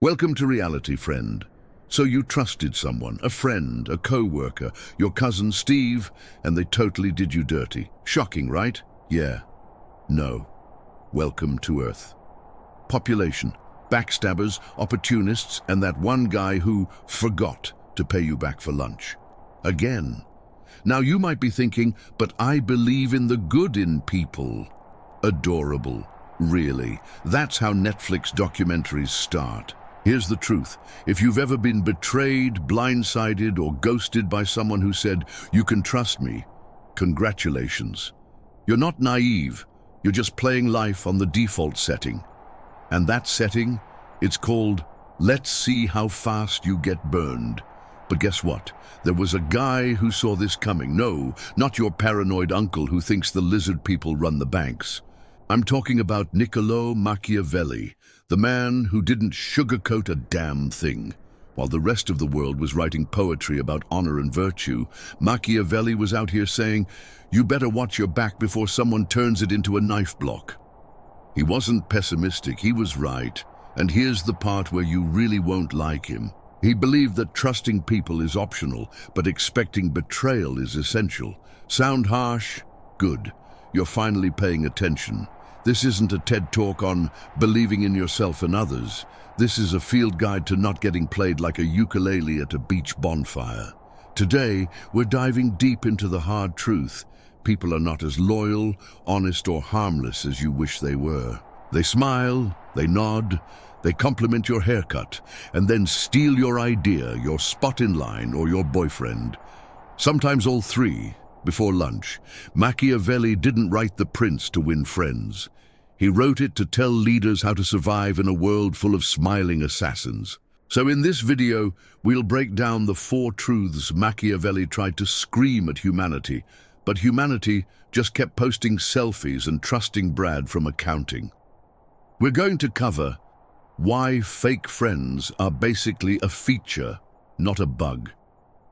Welcome to reality, friend. So you trusted someone, a friend, a co-worker, your cousin Steve, and they totally did you dirty. Shocking, right? Yeah. No. Welcome to Earth. Population, backstabbers, opportunists, and that one guy who forgot to pay you back for lunch. Again. Now you might be thinking, but I believe in the good in people. Adorable. Really. That's how Netflix documentaries start. Here's the truth. If you've ever been betrayed, blindsided, or ghosted by someone who said, "You can trust me," congratulations. You're not naive. You're just playing life on the default setting. And that setting, it's called, let's see how fast you get burned. But guess what? There was a guy who saw this coming. No, not your paranoid uncle who thinks the lizard people run the banks. I'm talking about Niccolo Machiavelli, the man who didn't sugarcoat a damn thing. While the rest of the world was writing poetry about honor and virtue, Machiavelli was out here saying, you better watch your back before someone turns it into a knife block. He wasn't pessimistic, he was right. And here's the part where you really won't like him. He believed that trusting people is optional, but expecting betrayal is essential. Sound harsh? Good. You're finally paying attention. This isn't a TED Talk on believing in yourself and others. This is a field guide to not getting played like a ukulele at a beach bonfire. Today, we're diving deep into the hard truth. People are not as loyal, honest, or harmless as you wish they were. They smile, they nod, they compliment your haircut, and then steal your idea, your spot in line, or your boyfriend. Sometimes all three. Before lunch, Machiavelli didn't write The Prince to win friends. He wrote it to tell leaders how to survive in a world full of smiling assassins. So in this video, we'll break down the 4 truths Machiavelli tried to scream at humanity, but humanity just kept posting selfies and trusting Brad from accounting. We're going to cover why fake friends are basically a feature, not a bug.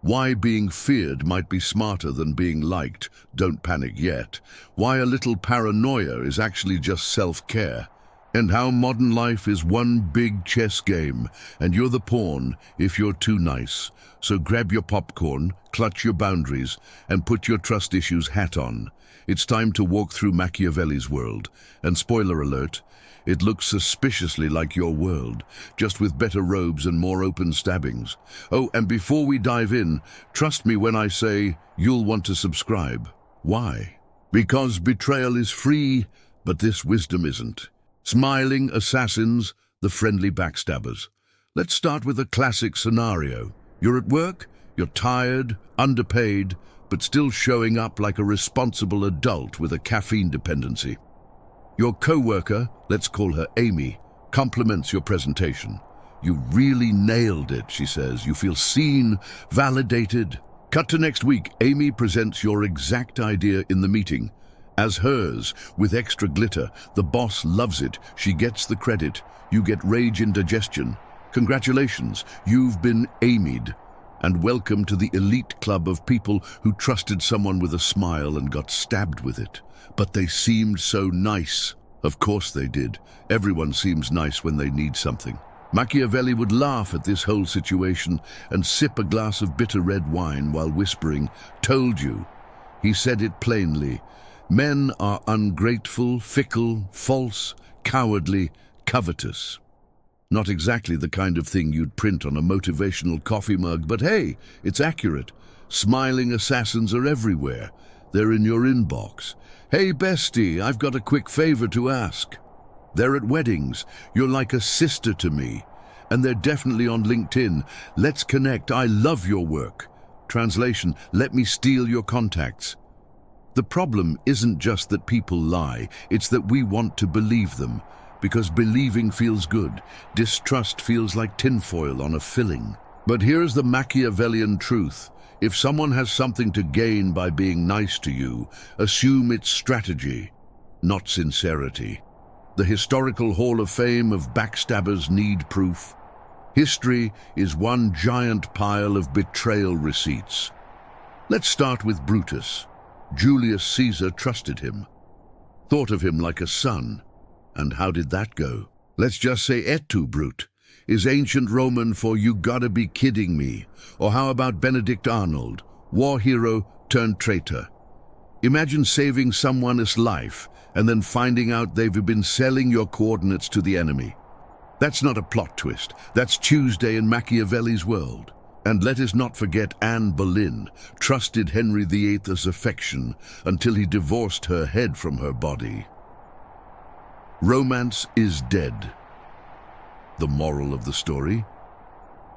Why being feared might be smarter than being liked, don't panic yet. Why a little paranoia is actually just self-care. And how modern life is one big chess game, and you're the pawn if you're too nice. So grab your popcorn, clutch your boundaries, and put your trust issues hat on. It's time to walk through Machiavelli's world. And spoiler alert, it looks suspiciously like your world, just with better robes and more open stabbings. Oh, and before we dive in, trust me when I say you'll want to subscribe. Why? Because betrayal is free, but this wisdom isn't. Smiling assassins, the friendly backstabbers. Let's start with a classic scenario. You're at work, you're tired, underpaid, but still showing up like a responsible adult with a caffeine dependency. Your co-worker, let's call her Amy, compliments your presentation. You really nailed it, she says. You feel seen, validated. Cut to next week. Amy presents your exact idea in the meeting as hers, with extra glitter. The boss loves it. She gets the credit. You get rage indigestion. Congratulations, you've been Amy'd. And welcome to the elite club of people who trusted someone with a smile and got stabbed with it. But they seemed so nice. Of course they did. Everyone seems nice when they need something. Machiavelli would laugh at this whole situation and sip a glass of bitter red wine while whispering, "Told you." He said it plainly. Men are ungrateful, fickle, false, cowardly, covetous. Not exactly the kind of thing you'd print on a motivational coffee mug, but hey, it's accurate. Smiling assassins are everywhere. They're in your inbox. Hey bestie, I've got a quick favor to ask. They're at weddings. You're like a sister to me. And they're definitely on LinkedIn. Let's connect. I love your work. Translation, let me steal your contacts. The problem isn't just that people lie, it's that we want to believe them. Because believing feels good. Distrust feels like tinfoil on a filling. But here's the Machiavellian truth. If someone has something to gain by being nice to you, assume it's strategy, not sincerity. The historical Hall of Fame of backstabbers need proof. History is one giant pile of betrayal receipts. Let's start with Brutus. Julius Caesar trusted him, thought of him like a son. And how did that go? Let's just say et tu, Brute. is ancient Roman for "you gotta be kidding me." Or how about Benedict Arnold, war hero turned traitor? Imagine saving someone's life and then finding out they've been selling your coordinates to the enemy. That's not a plot twist. That's Tuesday in Machiavelli's world. And let us not forget Anne Boleyn trusted Henry VIII's affection until he divorced her head from her body. Romance is dead. The moral of the story?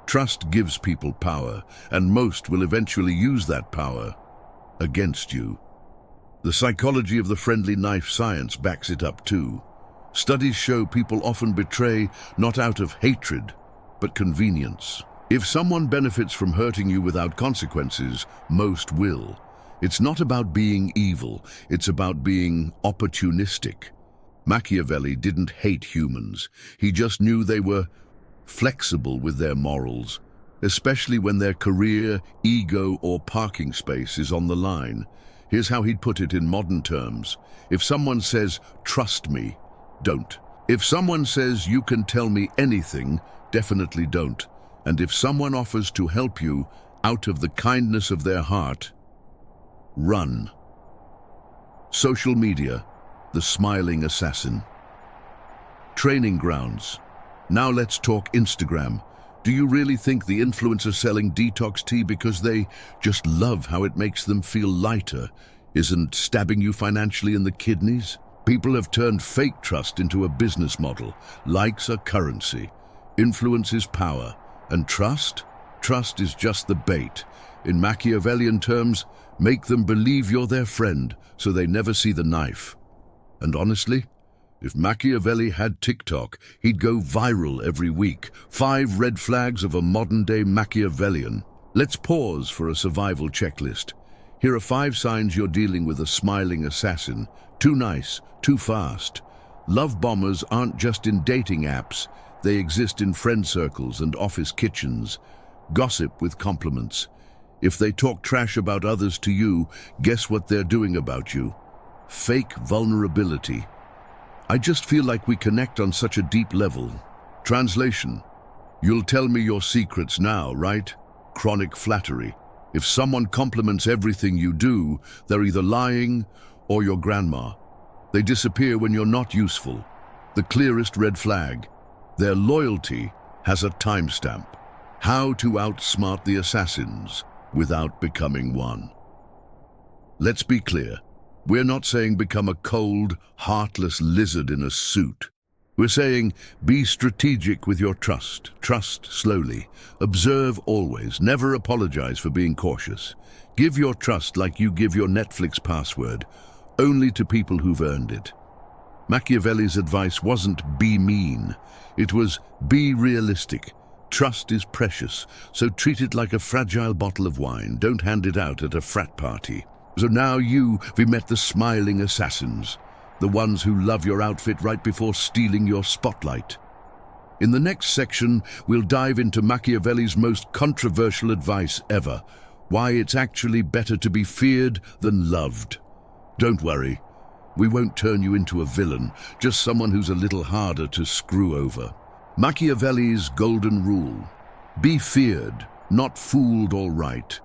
Trust gives people power, and most will eventually use that power against you. The psychology of the friendly knife science backs it up too. Studies show people often betray not out of hatred, but convenience. If someone benefits from hurting you without consequences, most will. It's not about being evil, it's about being opportunistic. Machiavelli didn't hate humans. He just knew they were flexible with their morals, especially when their career, ego, or parking space is on the line. Here's how he'd put it in modern terms. If someone says, "Trust me," don't. If someone says, "You can tell me anything," definitely don't. And if someone offers to help you out of the kindness of their heart, run. Social media, the smiling assassin. Training grounds. Now let's talk Instagram. Do you really think the influencer selling detox tea because they just love how it makes them feel lighter isn't stabbing you financially in the kidneys? People have turned fake trust into a business model. Likes are currency. Influence is power. And trust? Trust is just the bait. In Machiavellian terms, make them believe you're their friend so they never see the knife. And honestly, if Machiavelli had TikTok, he'd go viral every week. 5 red flags of a modern-day Machiavellian. Let's pause for a survival checklist. Here are 5 signs you're dealing with a smiling assassin. Too nice, too fast. Love bombers aren't just in dating apps. They exist in friend circles and office kitchens. Gossip with compliments. If they talk trash about others to you, guess what they're doing about you? Fake vulnerability. I just feel like we connect on such a deep level. Translation: you'll tell me your secrets now, right? Chronic flattery. If someone compliments everything you do, they're either lying or your grandma. They disappear when you're not useful. The clearest red flag: their loyalty has a timestamp. How to outsmart the assassins without becoming one. Let's be clear. We're not saying become a cold, heartless lizard in a suit. We're saying be strategic with your trust. Trust slowly. Observe always. Never apologize for being cautious. Give your trust like you give your Netflix password, only to people who've earned it. Machiavelli's advice wasn't be mean. It was be realistic. Trust is precious, so treat it like a fragile bottle of wine. Don't hand it out at a frat party. So now we met the smiling assassins, the ones who love your outfit right before stealing your spotlight. In the next section, we'll dive into Machiavelli's most controversial advice ever, why it's actually better to be feared than loved. Don't worry, we won't turn you into a villain, just someone who's a little harder to screw over. Machiavelli's golden rule: be feared, not fooled, all right.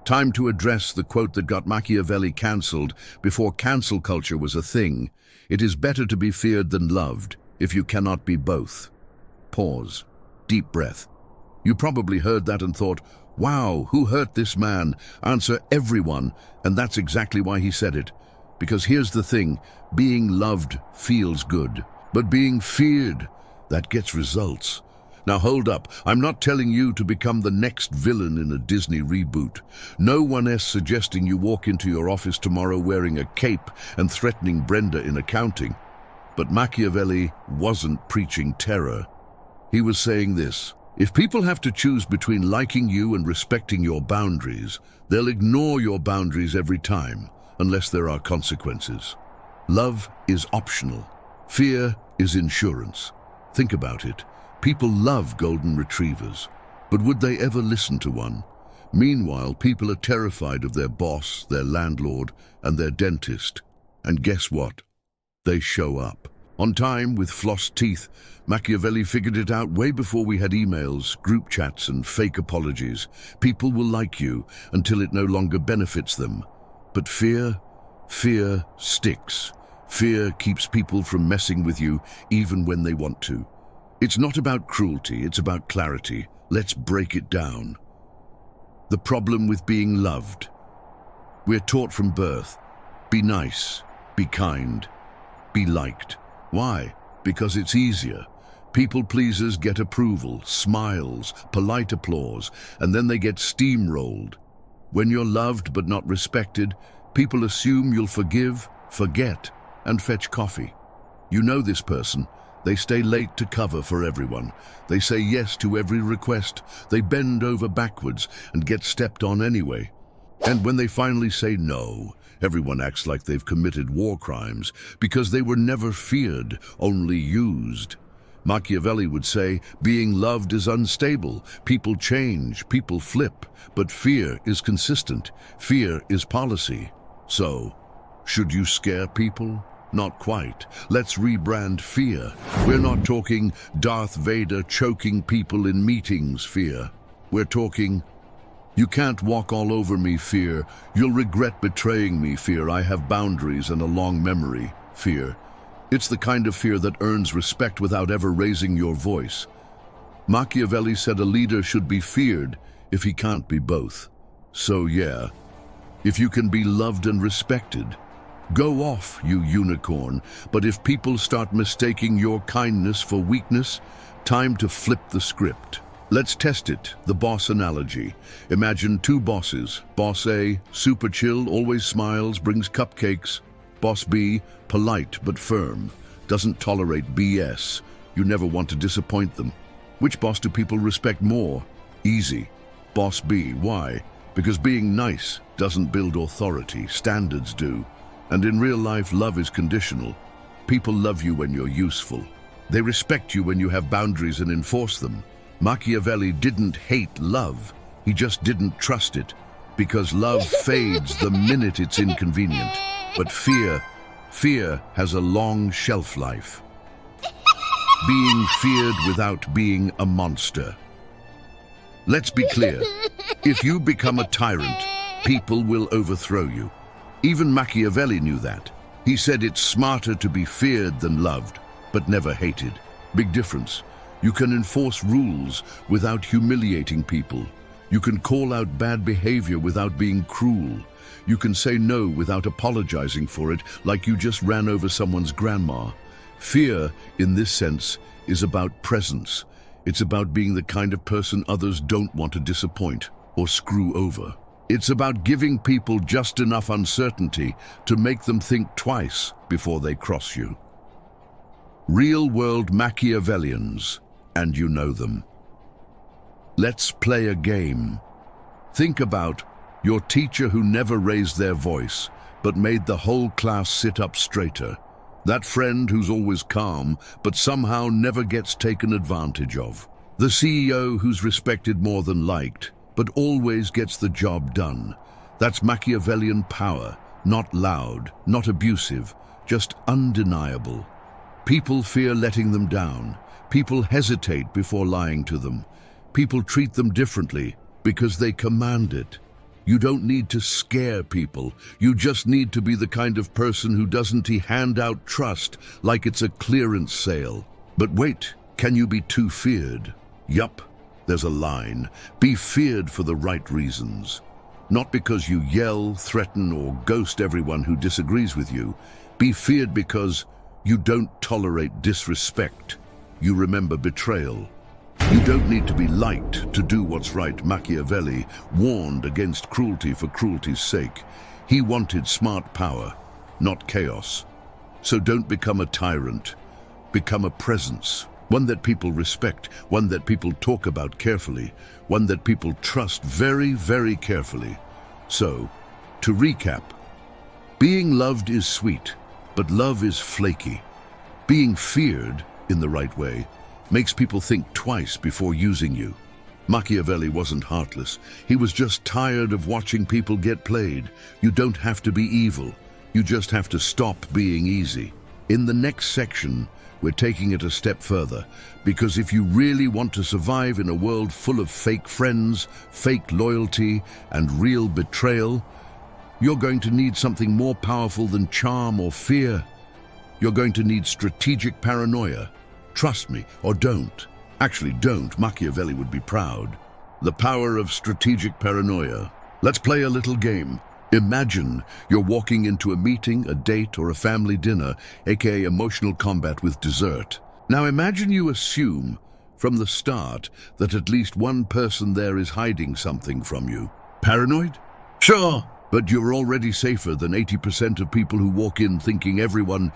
Time to address the quote that got Machiavelli cancelled before cancel culture was a thing. It is better to be feared than loved, if you cannot be both. Pause. Deep breath. You probably heard that and thought, wow, who hurt this man? Answer: everyone, and that's exactly why he said it. Because here's the thing, being loved feels good, but being feared, that gets results. Now hold up, I'm not telling you to become the next villain in a Disney reboot. No one is suggesting you walk into your office tomorrow wearing a cape and threatening Brenda in accounting. But Machiavelli wasn't preaching terror. He was saying this: if people have to choose between liking you and respecting your boundaries, they'll ignore your boundaries every time, unless there are consequences. Love is optional. Fear is insurance. Think about it. People love golden retrievers, but would they ever listen to one? Meanwhile, people are terrified of their boss, their landlord, and their dentist. And guess what? They show up. On time, with flossed teeth, Machiavelli figured it out way before we had emails, group chats, and fake apologies. People will like you until it no longer benefits them. But fear sticks. Fear keeps people from messing with you even when they want to. It's not about cruelty, it's about clarity. Let's break it down. The problem with being loved. We're taught from birth, be nice, be kind, be liked. Why? Because it's easier. People pleasers get approval, smiles, polite applause, and then they get steamrolled. When you're loved but not respected, people assume you'll forgive, forget, and fetch coffee. You know this person. They stay late to cover for everyone. They say yes to every request. They bend over backwards and get stepped on anyway. And when they finally say no, everyone acts like they've committed war crimes because they were never feared, only used. Machiavelli would say, being loved is unstable. People change, people flip, but fear is consistent. Fear is policy. So, should you scare people? Not quite. Let's rebrand fear. We're not talking Darth Vader choking people in meetings fear. We're talking, you can't walk all over me fear. You'll regret betraying me fear. I have boundaries and a long memory fear. It's the kind of fear that earns respect without ever raising your voice. Machiavelli said a leader should be feared if he can't be both. So yeah, if you can be loved and respected, go off, you unicorn. But if people start mistaking your kindness for weakness, time to flip the script. Let's test it, the boss analogy. Imagine two bosses. Boss A, super chill, always smiles, brings cupcakes. Boss B, polite but firm, doesn't tolerate BS. You never want to disappoint them. Which boss do people respect more? Easy. Boss B. Why? Because being nice doesn't build authority, standards do. And in real life, love is conditional. People love you when you're useful. They respect you when you have boundaries and enforce them. Machiavelli didn't hate love, he just didn't trust it, because love fades the minute it's inconvenient. But fear has a long shelf life. Being feared without being a monster. Let's be clear, if you become a tyrant, people will overthrow you. Even Machiavelli knew that. He said it's smarter to be feared than loved, but never hated. Big difference. You can enforce rules without humiliating people. You can call out bad behavior without being cruel. You can say no without apologizing for it, like you just ran over someone's grandma. Fear, in this sense, is about presence. It's about being the kind of person others don't want to disappoint or screw over. It's about giving people just enough uncertainty to make them think twice before they cross you. Real-world Machiavellians, and you know them. Let's play a game. Think about your teacher who never raised their voice, but made the whole class sit up straighter. That friend who's always calm, but somehow never gets taken advantage of. The CEO who's respected more than liked, but always gets the job done. That's Machiavellian power, not loud, not abusive, just undeniable. People fear letting them down. People hesitate before lying to them. People treat them differently because they command it. You don't need to scare people. You just need to be the kind of person who doesn't hand out trust like it's a clearance sale. But wait, can you be too feared? Yup. There's a line. Be feared for the right reasons. Not because you yell, threaten, or ghost everyone who disagrees with you. Be feared because you don't tolerate disrespect. You remember betrayal. You don't need to be liked to do what's right. Machiavelli warned against cruelty for cruelty's sake. He wanted smart power, not chaos. So don't become a tyrant. Become a presence. One that people respect, one that people talk about carefully, one that people trust very, very carefully. So, to recap, being loved is sweet, but love is flaky. Being feared, in the right way, makes people think twice before using you. Machiavelli wasn't heartless. He was just tired of watching people get played. You don't have to be evil. You just have to stop being easy. In the next section, we're taking it a step further, because if you really want to survive in a world full of fake friends, fake loyalty, and real betrayal, you're going to need something more powerful than charm or fear. You're going to need strategic paranoia. Trust me, or don't. Actually, don't. Machiavelli would be proud. The power of strategic paranoia. Let's play a little game. Imagine you're walking into a meeting, a date, or a family dinner, aka emotional combat with dessert. Now imagine you assume from the start that at least one person there is hiding something from you. Paranoid? Sure. But you're already safer than 80% of people who walk in thinking everyone's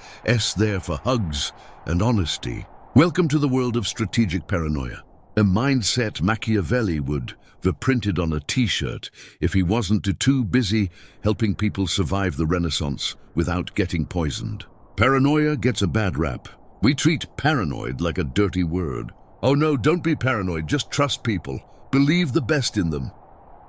there for hugs and honesty. Welcome to the world of strategic paranoia. A mindset Machiavelli would have printed on a t-shirt if he wasn't too busy helping people survive the Renaissance without getting poisoned. Paranoia gets a bad rap. We treat paranoid like a dirty word. Oh no, don't be paranoid, just trust people. Believe the best in them.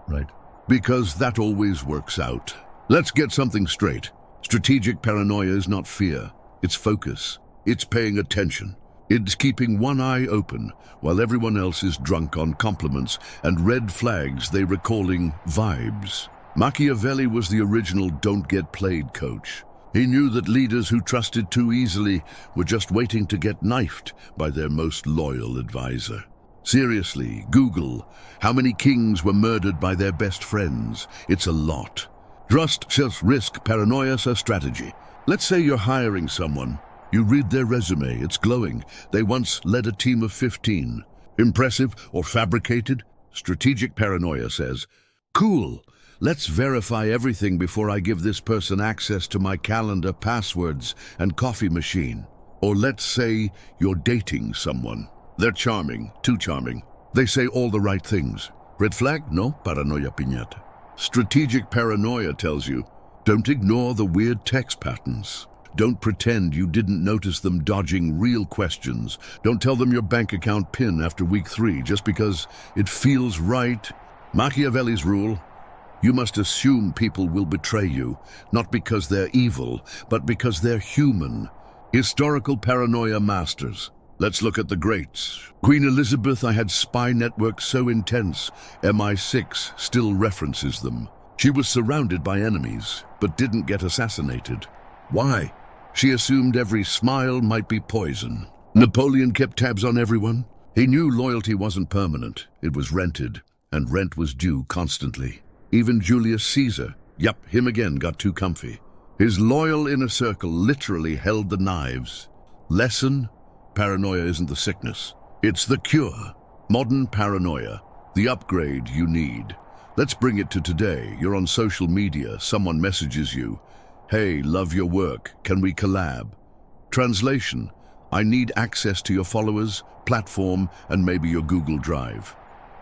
Right. Because that always works out. Let's get something straight. Strategic paranoia is not fear. It's focus. It's paying attention. It's keeping one eye open while everyone else is drunk on compliments and red flags they recalling vibes. Machiavelli was the original don't get played coach. He knew that leaders who trusted too easily were just waiting to get knifed by their most loyal advisor. Seriously, Google how many kings were murdered by their best friends. It's a lot. Trust says risk, paranoia says strategy. Let's say you're hiring someone. You read their resume, it's glowing. They once led a team of 15. Impressive or fabricated? Strategic paranoia says, cool, let's verify everything before I give this person access to my calendar, passwords, and coffee machine. Or let's say you're dating someone. They're charming, too charming. They say all the right things. Red flag? No, paranoia piñata. Strategic paranoia tells you, don't ignore the weird text patterns. Don't pretend you didn't notice them dodging real questions. Don't tell them your bank account PIN after week 3 just because it feels right. Machiavelli's rule, you must assume people will betray you, not because they're evil, but because they're human. Historical paranoia masters. Let's look at the greats. Queen Elizabeth, I had spy networks so intense, MI6 still references them. She was surrounded by enemies, but didn't get assassinated. Why? She assumed every smile might be poison. Napoleon kept tabs on everyone. He knew loyalty wasn't permanent, it was rented, and rent was due constantly. Even Julius Caesar, yup, him again, got too comfy. His loyal inner circle literally held the knives. Lesson? Paranoia isn't the sickness, it's the cure. Modern paranoia, the upgrade you need. Let's bring it to today. You're on social media, someone messages you, hey, love your work, can we collab? Translation, I need access to your followers, platform, and maybe your Google Drive.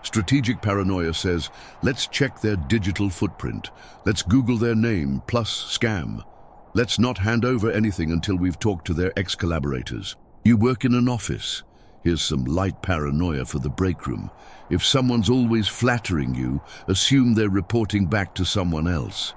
Strategic paranoia says, let's check their digital footprint. Let's Google their name plus scam. Let's not hand over anything until we've talked to their ex-collaborators. You work in an office. Here's some light paranoia for the break room. If someone's always flattering you, assume they're reporting back to someone else.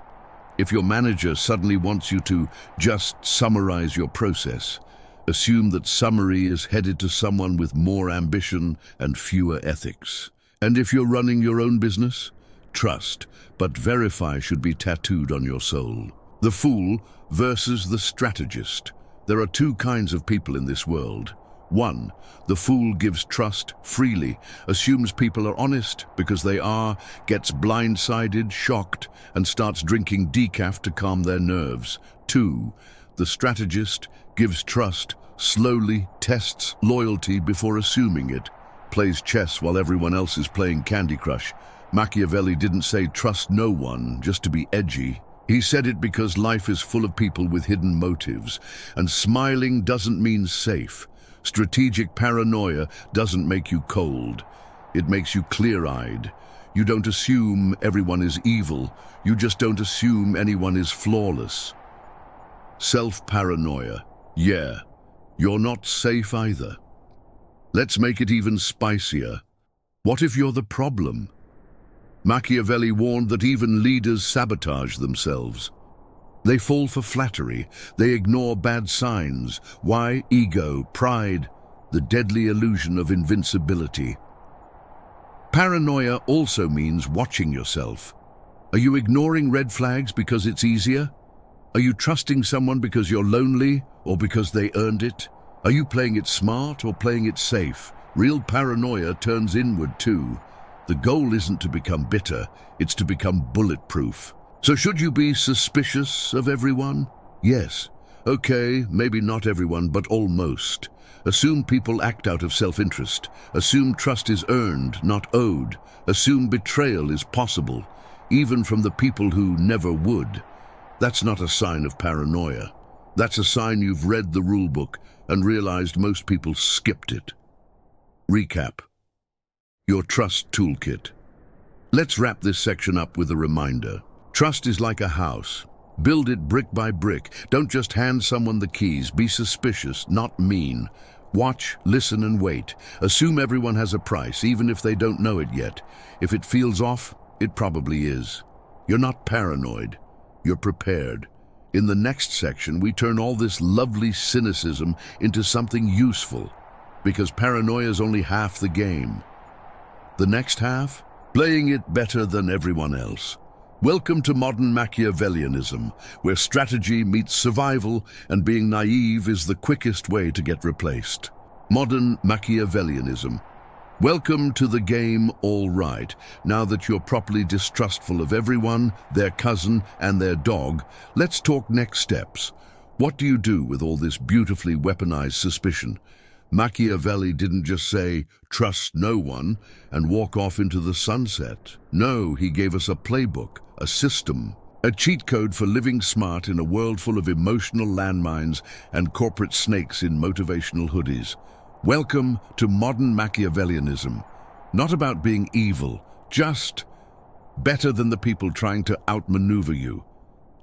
If your manager suddenly wants you to just summarize your process, assume that summary is headed to someone with more ambition and fewer ethics. And if you're running your own business, trust, but verify should be tattooed on your soul. The fool versus the strategist. There are two kinds of people in this world. One, the fool gives trust freely, assumes people are honest because they are, gets blindsided, shocked, and starts drinking decaf to calm their nerves. Two, the strategist gives trust, slowly tests loyalty before assuming it, plays chess while everyone else is playing Candy Crush. Machiavelli didn't say trust no one just to be edgy. He said it because life is full of people with hidden motives, and smiling doesn't mean safe. Strategic paranoia doesn't make you cold. It makes you clear-eyed. You don't assume everyone is evil. You just don't assume anyone is flawless. Self-paranoia. Yeah, you're not safe either. Let's make it even spicier. What if you're the problem? Machiavelli warned that even leaders sabotage themselves. They fall for flattery. They ignore bad signs. Why? Ego, pride, the deadly illusion of invincibility. Paranoia also means watching yourself. Are you ignoring red flags because it's easier? Are you trusting someone because you're lonely or because they earned it? Are you playing it smart or playing it safe? Real paranoia turns inward too. The goal isn't to become bitter, it's to become bulletproof. So should you be suspicious of everyone? Yes. Okay, maybe not everyone, but almost. Assume people act out of self-interest. Assume trust is earned, not owed. Assume betrayal is possible, even from the people who never would. That's not a sign of paranoia. That's a sign you've read the rule book and realized most people skipped it. Recap. Your trust toolkit. Let's wrap this section up with a reminder. Trust is like a house. Build it brick by brick. Don't just hand someone the keys. Be suspicious, not mean. Watch, listen, and wait. Assume everyone has a price, even if they don't know it yet. If it feels off, it probably is. You're not paranoid. You're prepared. In the next section, we turn all this lovely cynicism into something useful, because paranoia is only half the game. The next half? Playing it better than everyone else. Welcome to modern Machiavellianism, where strategy meets survival and being naive is the quickest way to get replaced. Modern Machiavellianism. Welcome to the game, all right. Now that you're properly distrustful of everyone, their cousin, and their dog, let's talk next steps. What do you do with all this beautifully weaponized suspicion? Machiavelli didn't just say, trust no one, and walk off into the sunset. No, he gave us a playbook, a system, a cheat code for living smart in a world full of emotional landmines and corporate snakes in motivational hoodies. Welcome to modern Machiavellianism. Not about being evil, just better than the people trying to outmaneuver you.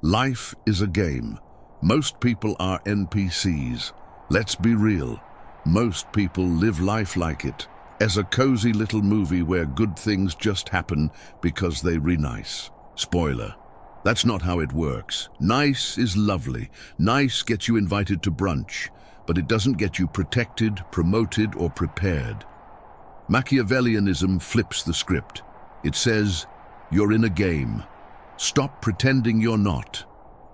Life is a game. Most people are NPCs. Let's be real. Most people live life like it, as a cozy little movie where good things just happen because they re-nice. Spoiler. That's not how it works. Nice is lovely. Nice gets you invited to brunch, but it doesn't get you protected, promoted, or prepared. Machiavellianism flips the script. It says, you're in a game. Stop pretending you're not.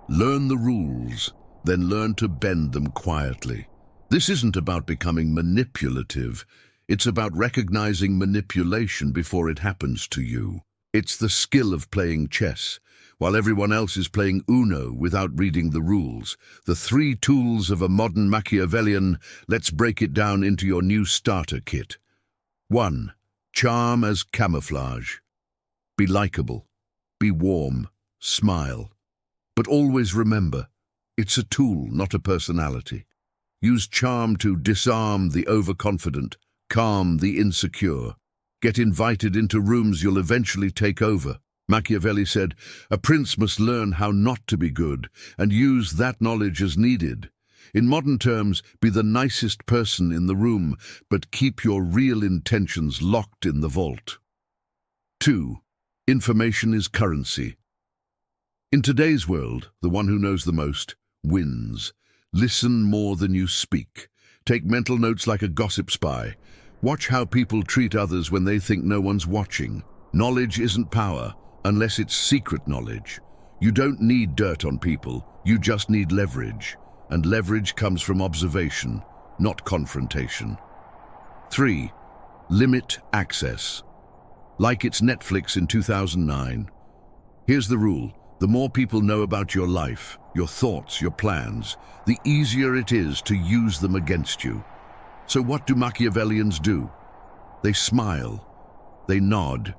Learn the rules, then learn to bend them quietly. This isn't about becoming manipulative. It's about recognizing manipulation before it happens to you. It's the skill of playing chess, while everyone else is playing Uno without reading the rules. The 3 tools of a modern Machiavellian. Let's break it down into your new starter kit. 1. Charm as camouflage. Be likable. Be warm. Smile. But always remember, it's a tool, not a personality. Use charm to disarm the overconfident, calm the insecure. Get invited into rooms you'll eventually take over. Machiavelli said, a prince must learn how not to be good and use that knowledge as needed. In modern terms, be the nicest person in the room, but keep your real intentions locked in the vault. 2. Information is currency. In today's world, the one who knows the most wins. Listen more than you speak. Take mental notes like a gossip spy. Watch how people treat others when they think no one's watching. Knowledge isn't power, unless it's secret knowledge. You don't need dirt on people, you just need leverage. And leverage comes from observation, not confrontation. 3. Limit access. Like it's Netflix in 2009. Here's the rule. The more people know about your life, your thoughts, your plans, the easier it is to use them against you. So what do Machiavellians do? They smile. They nod.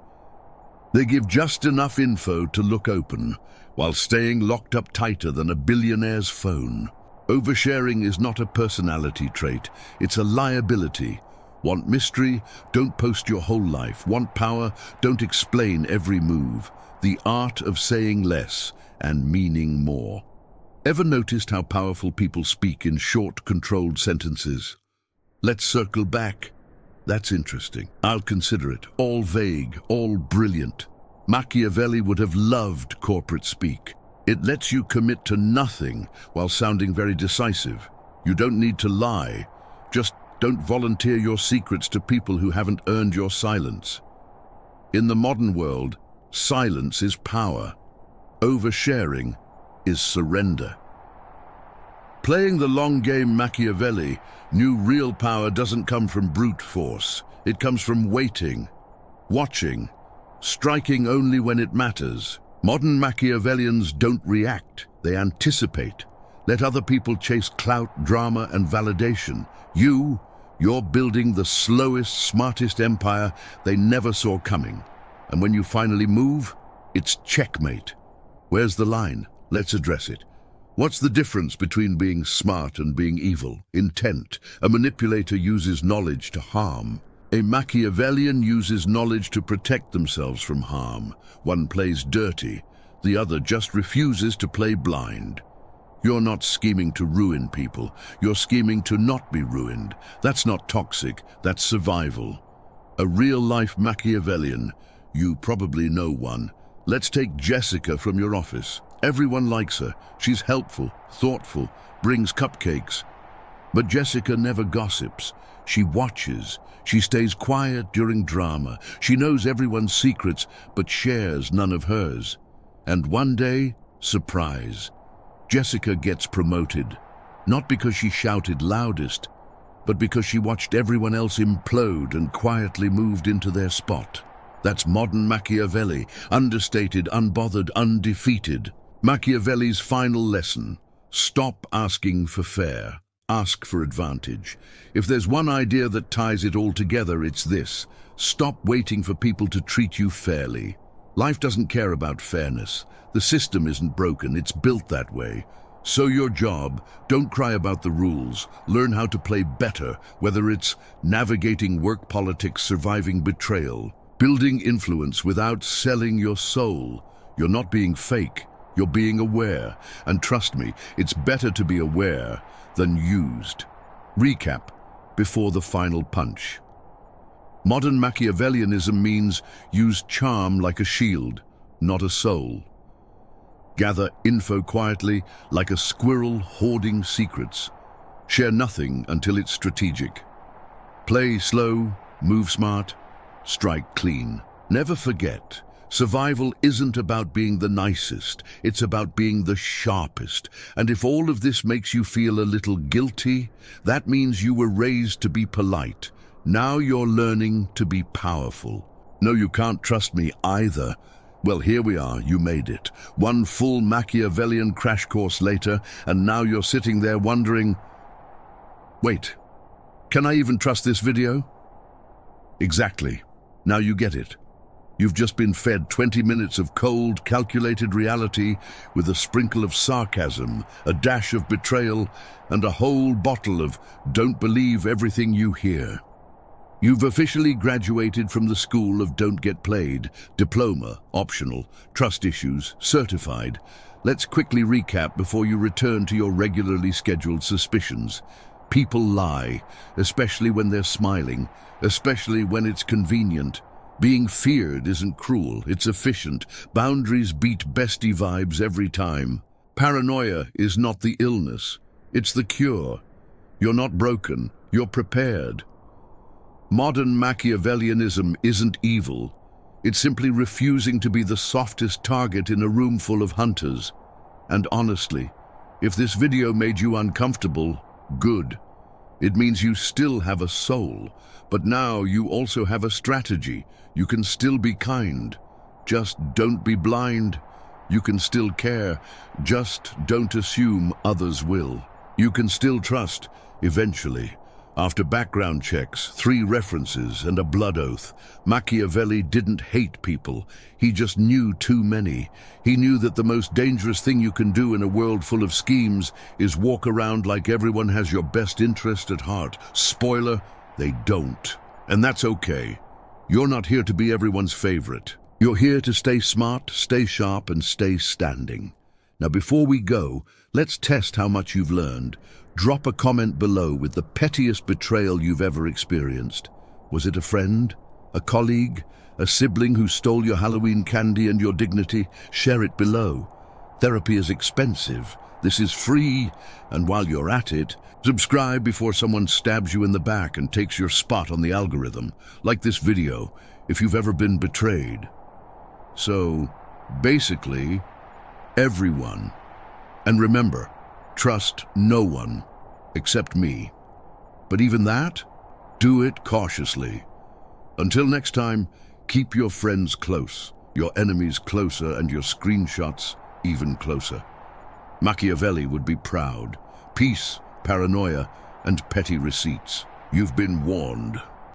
They give just enough info to look open, while staying locked up tighter than a billionaire's phone. Oversharing is not a personality trait, it's a liability. Want mystery? Don't post your whole life. Want power? Don't explain every move. The art of saying less and meaning more. Ever noticed how powerful people speak in short, controlled sentences? Let's circle back. That's interesting. I'll consider it. All vague, all brilliant. Machiavelli would have loved corporate speak. It lets you commit to nothing while sounding very decisive. You don't need to lie. Just don't volunteer your secrets to people who haven't earned your silence. In the modern world, silence is power. Oversharing is surrender. Playing the long game Machiavelli knew real power doesn't come from brute force. It comes from waiting, watching, striking only when it matters. Modern Machiavellians don't react, they anticipate. Let other people chase clout, drama, and validation. You're building the slowest, smartest empire they never saw coming. And when you finally move, it's checkmate. Where's the line? Let's address it. What's the difference between being smart and being evil? Intent. A manipulator uses knowledge to harm. A Machiavellian uses knowledge to protect themselves from harm. One plays dirty, the other just refuses to play blind. You're not scheming to ruin people, you're scheming to not be ruined. That's not toxic, that's survival. A real-life Machiavellian, you probably know one. Let's take Jessica from your office. Everyone likes her. She's helpful, thoughtful, brings cupcakes. But Jessica never gossips. She watches. She stays quiet during drama. She knows everyone's secrets, but shares none of hers. And one day, surprise, Jessica gets promoted. Not because she shouted loudest, but because she watched everyone else implode and quietly moved into their spot. That's modern Machiavelli, understated, unbothered, undefeated. Machiavelli's final lesson: stop asking for fair, ask for advantage. If there's one idea that ties it all together, it's this: stop waiting for people to treat you fairly. Life doesn't care about fairness. The system isn't broken, it's built that way. So your job, don't cry about the rules. Learn how to play better, whether it's navigating work politics, surviving betrayal, building influence without selling your soul. You're not being fake. You're being aware, and trust me, it's better to be aware than used. Recap before the final punch. Modern Machiavellianism means use charm like a shield, not a soul. Gather info quietly like a squirrel hoarding secrets. Share nothing until it's strategic. Play slow, move smart, strike clean. Never forget, survival isn't about being the nicest, it's about being the sharpest. And if all of this makes you feel a little guilty, that means you were raised to be polite. Now you're learning to be powerful. No, you can't trust me either. Well, here we are, you made it. One full Machiavellian crash course later, and now you're sitting there wondering, wait, can I even trust this video? Exactly. Now you get it. You've just been fed 20 minutes of cold, calculated reality with a sprinkle of sarcasm, a dash of betrayal, and a whole bottle of don't believe everything you hear. You've officially graduated from the school of don't get played, diploma, optional, trust issues, certified. Let's quickly recap before you return to your regularly scheduled suspicions. People lie, especially when they're smiling, especially when it's convenient. Being feared isn't cruel, it's efficient. Boundaries beat bestie vibes every time. Paranoia is not the illness, it's the cure. You're not broken, you're prepared. Modern Machiavellianism isn't evil. It's simply refusing to be the softest target in a room full of hunters. And honestly, if this video made you uncomfortable, good. It means you still have a soul, but now you also have a strategy. You can still be kind. Just don't be blind. You can still care. Just don't assume others will. You can still trust, eventually. After background checks, 3 references, and a blood oath, Machiavelli didn't hate people. He just knew too many. He knew that the most dangerous thing you can do in a world full of schemes is walk around like everyone has your best interest at heart. Spoiler, they don't. And that's okay. You're not here to be everyone's favorite. You're here to stay smart, stay sharp, and stay standing. Now, before we go, let's test how much you've learned. Drop a comment below with the pettiest betrayal you've ever experienced. Was it a friend, a colleague, a sibling who stole your Halloween candy and your dignity? Share it below. Therapy is expensive. This is free, and while you're at it, subscribe before someone stabs you in the back and takes your spot on the algorithm. Like this video if you've ever been betrayed. So, basically, everyone. And remember, trust no one except me. But even that, do it cautiously. Until next time, keep your friends close, your enemies closer, and your screenshots even closer. Machiavelli would be proud. Peace, paranoia, and petty receipts. You've been warned.